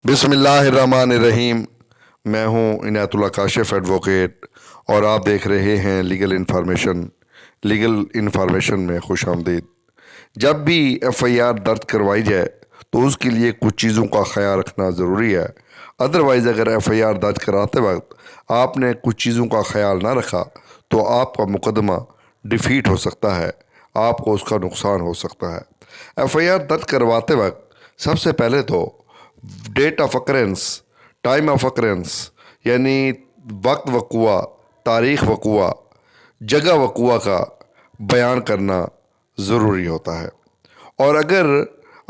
بسم اللہ الرحمن الرحیم۔ میں ہوں عنایت اللہ کاشف ایڈوکیٹ، اور آپ دیکھ رہے ہیں لیگل انفارمیشن میں خوش آمدید۔ جب بھی ایف آئی آر درج کروائی جائے تو اس کے لیے کچھ چیزوں کا خیال رکھنا ضروری ہے۔ ادروائز اگر ایف آئی آر درج کراتے وقت آپ نے کچھ چیزوں کا خیال نہ رکھا تو آپ کا مقدمہ ڈیفیٹ ہو سکتا ہے، آپ کو اس کا نقصان ہو سکتا ہے۔ ایف آئی آر درج کرواتے وقت سب سے پہلے تو date of occurrence, time of occurrence یعنی وقت وقوع، تاریخ وقوع، جگہ وقوع کا بیان کرنا ضروری ہوتا ہے، اور اگر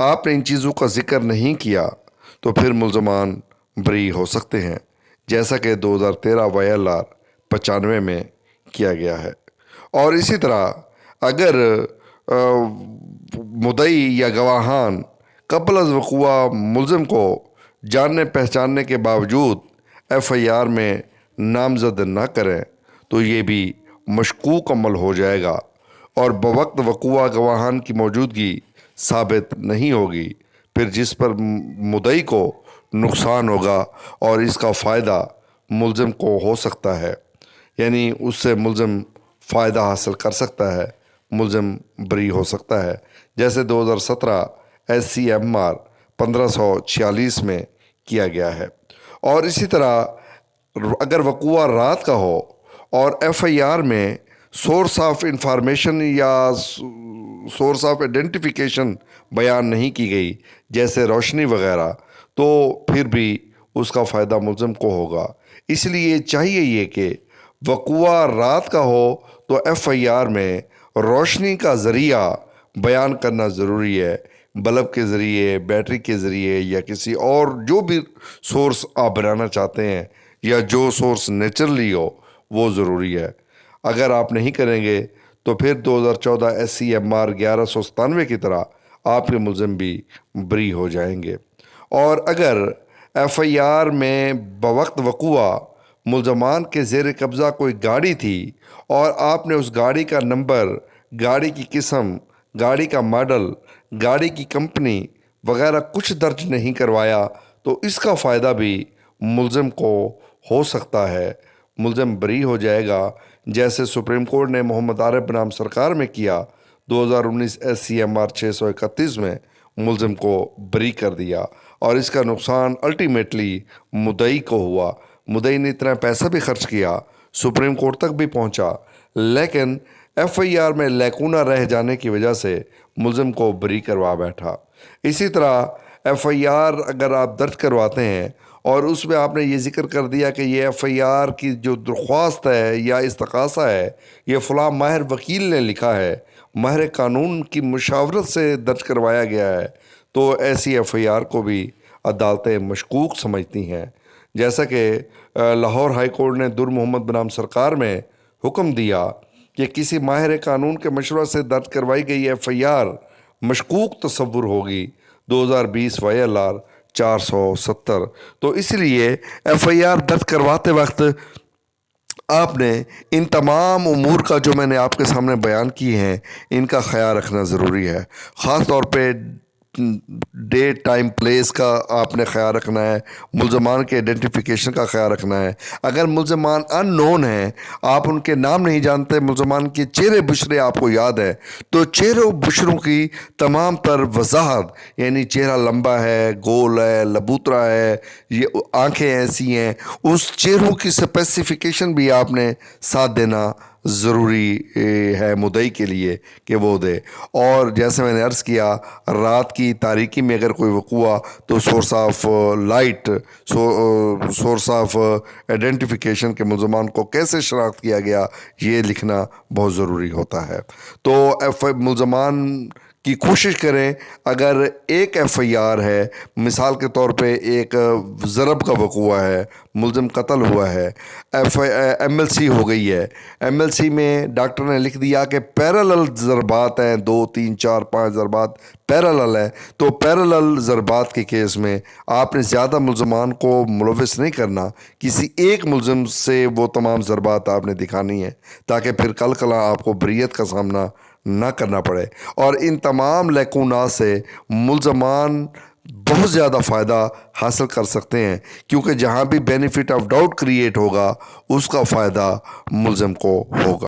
آپ نے ان چیزوں کا ذکر نہیں کیا تو پھر ملزمان بری ہو سکتے ہیں، جیسا کہ 2013 WLR 95 میں کیا گیا ہے۔ اور اسی طرح اگر مدعی یا گواہان قبل از وقوع ملزم کو جاننے پہچاننے کے باوجود ایف آئی آر میں نامزد نہ کریں تو یہ بھی مشکوک عمل ہو جائے گا، اور بوقت وقوع گواہان کی موجودگی ثابت نہیں ہوگی، پھر جس پر مدعی کو نقصان ہوگا اور اس کا فائدہ ملزم کو ہو سکتا ہے، یعنی اس سے ملزم فائدہ حاصل کر سکتا ہے، ملزم بری ہو سکتا ہے، جیسے 2017 SCMR 1546 میں کیا گیا ہے۔ اور اسی طرح اگر وقوع رات کا ہو اور ایف آئی آر میں سورس آف انفارمیشن یا سورس آف آئیڈینٹیفیکیشن بیان نہیں کی گئی، جیسے روشنی وغیرہ، تو پھر بھی اس کا فائدہ ملزم کو ہوگا۔ اس لیے چاہیے یہ کہ وقوع رات کا ہو تو ایف آئی آر میں روشنی کا ذریعہ بیان کرنا ضروری ہے، بلب کے ذریعے، بیٹری کے ذریعے، یا کسی اور جو بھی سورس آپ بنانا چاہتے ہیں، یا جو سورس نیچرلی ہو وہ ضروری ہے۔ اگر آپ نہیں کریں گے تو پھر 2014 SCMR 1197 کی طرح آپ کے ملزم بھی بری ہو جائیں گے۔ اور اگر ایف آئی آر میں بوقت وقوع ملزمان کے زیر قبضہ کوئی گاڑی تھی اور آپ نے اس گاڑی کا نمبر، گاڑی کی قسم، گاڑی کا ماڈل، گاڑی کی کمپنی وغیرہ کچھ درج نہیں کروایا تو اس کا فائدہ بھی ملزم کو ہو سکتا ہے، ملزم بری ہو جائے گا، جیسے سپریم کورٹ نے محمد عارف بنام سرکار میں کیا۔ 2019 SCMR 631 میں ملزم کو بری کر دیا، اور اس کا نقصان الٹیمیٹلی مدعی کو ہوا۔ مدعی نے اتنا پیسہ بھی خرچ کیا، سپریم کورٹ تک بھی پہنچا، لیکن ایف آئی آر میں لیکونہ رہ جانے کی وجہ سے ملزم کو بری کروا بیٹھا۔ اسی طرح ایف آئی آر اگر آپ درج کرواتے ہیں اور اس میں آپ نے یہ ذکر کر دیا کہ یہ ایف آئی آر کی جو درخواست ہے یا استغاثہ ہے یہ فلاں ماہر وکیل نے لکھا ہے، ماہر قانون کی مشاورت سے درج کروایا گیا ہے، تو ایسی ایف آئی آر کو بھی عدالتیں مشکوک سمجھتی ہیں، جیسا کہ لاہور ہائی کورٹ نے در محمد بنام سرکار میں حکم دیا کہ کسی ماہر قانون کے مشورہ سے درج کروائی گئی ایف آئی آر مشکوک تصور ہوگی، 2020 WLR 470۔ تو اس لیے ایف آئی آر درج کرواتے وقت آپ نے ان تمام امور کا جو میں نے آپ کے سامنے بیان کیے ہیں ان کا خیال رکھنا ضروری ہے۔ خاص طور پہ ڈیٹ، ٹائم، پلیس کا آپ نے خیال رکھنا ہے، ملزمان کے آئیڈینٹیفیکیشن کا خیال رکھنا ہے۔ اگر ملزمان ان نون ہیں، آپ ان کے نام نہیں جانتے، ملزمان کے چہرے بشرے آپ کو یاد ہے، تو چہروں بشروں کی تمام تر وضاحت، یعنی چہرہ لمبا ہے، گول ہے، لبوترا ہے، یہ آنکھیں ایسی ہیں، اس چہروں کی اسپیسیفیکیشن بھی آپ نے ساتھ دینا ضروری ہے مدعی کے لیے کہ وہ دے۔ اور جیسے میں نے عرض کیا، رات کی تاریکی میں اگر کوئی وقوع تو source of light, source of identification کے ملزمان کو کیسے شناخت کیا گیا یہ لکھنا بہت ضروری ہوتا ہے۔ تو ملزمان کی کوشش کریں، اگر ایک ایف آئی آر ہے، مثال کے طور پہ ایک ضرب کا وقوع ہے، ملزم قتل ہوا ہے، ایم ایل سی ہو گئی ہے، ایم ایل سی میں ڈاکٹر نے لکھ دیا کہ پیرالل ضربات ہیں، 2 3 4 5 ضربات پیرالل ہیں، تو پیرالل ضربات کے کیس میں آپ نے زیادہ ملزمان کو ملوث نہیں کرنا، کسی ایک ملزم سے وہ تمام ضربات آپ نے دکھانی ہیں تاکہ پھر کل کلا آپ کو بریت کا سامنا نہ کرنا پڑے۔ اور ان تمام لیکونات سے ملزمان بہت زیادہ فائدہ حاصل کر سکتے ہیں، کیونکہ جہاں بھی بینیفٹ آف ڈاؤٹ کریٹ ہوگا اس کا فائدہ ملزم کو ہوگا۔